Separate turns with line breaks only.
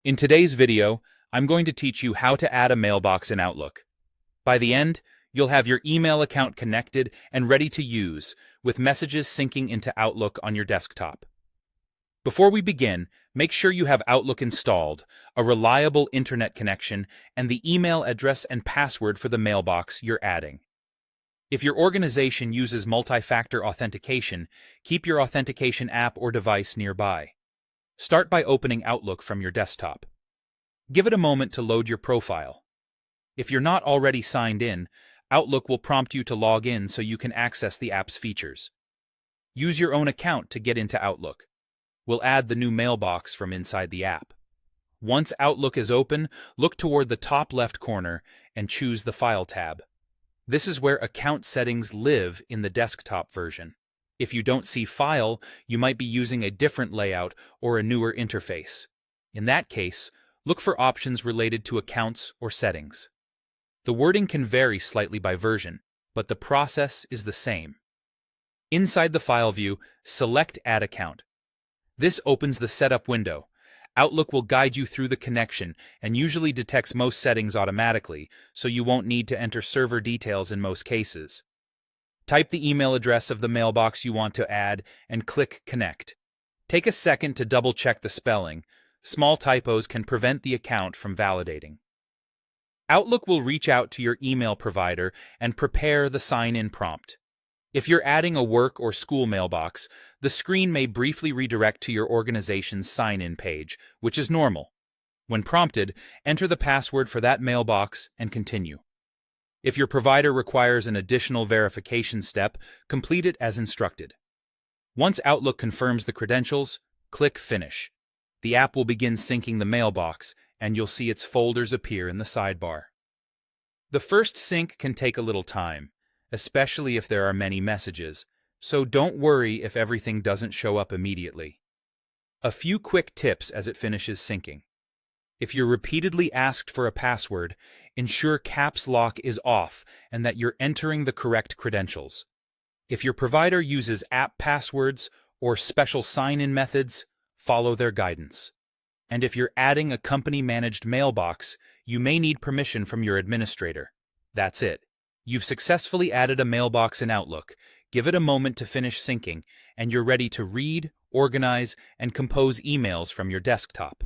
In today's video, I'm going to teach you how to add a mailbox in Outlook. By the end, you'll have your email account connected and ready to use, with messages syncing into Outlook on your desktop. Before we begin, make sure you have Outlook installed, a reliable internet connection, and the email address and password for the mailbox you're adding. If your organization uses multi-factor authentication, keep your authentication app or device nearby. Start by opening Outlook from your desktop. Give it a moment to load your profile. If you're not already signed in, Outlook will prompt you to log in so you can access the app's features. Use your own account to get into Outlook. We'll add the new mailbox from inside the app. Once Outlook is open, look toward the top left corner and choose the File tab. This is where account settings live in the desktop version. If you don't see File, you might be using a different layout or a newer interface. In that case, look for options related to accounts or settings. The wording can vary slightly by version, but the process is the same. Inside the File view, select Add Account. This opens the Setup window. Outlook will guide you through the connection and usually detects most settings automatically, so you won't need to enter server details in most cases. Type the email address of the mailbox you want to add and click Connect. Take a second to double-check the spelling. Small typos can prevent the account from validating. Outlook will reach out to your email provider and prepare the sign-in prompt. If you're adding a work or school mailbox, the screen may briefly redirect to your organization's sign-in page, which is normal. When prompted, enter the password for that mailbox and continue. If your provider requires an additional verification step, complete it as instructed. Once Outlook confirms the credentials, click Finish. The app will begin syncing the mailbox, and you'll see its folders appear in the sidebar. The first sync can take a little time, especially if there are many messages, so don't worry if everything doesn't show up immediately. A few quick tips as it finishes syncing. If you're repeatedly asked for a password, ensure caps lock is off and that you're entering the correct credentials. If your provider uses app passwords or special sign-in methods, follow their guidance. And if you're adding a company-managed mailbox, you may need permission from your administrator. That's it. You've successfully added a mailbox in Outlook. Give it a moment to finish syncing, and you're ready to read, organize, and compose emails from your desktop.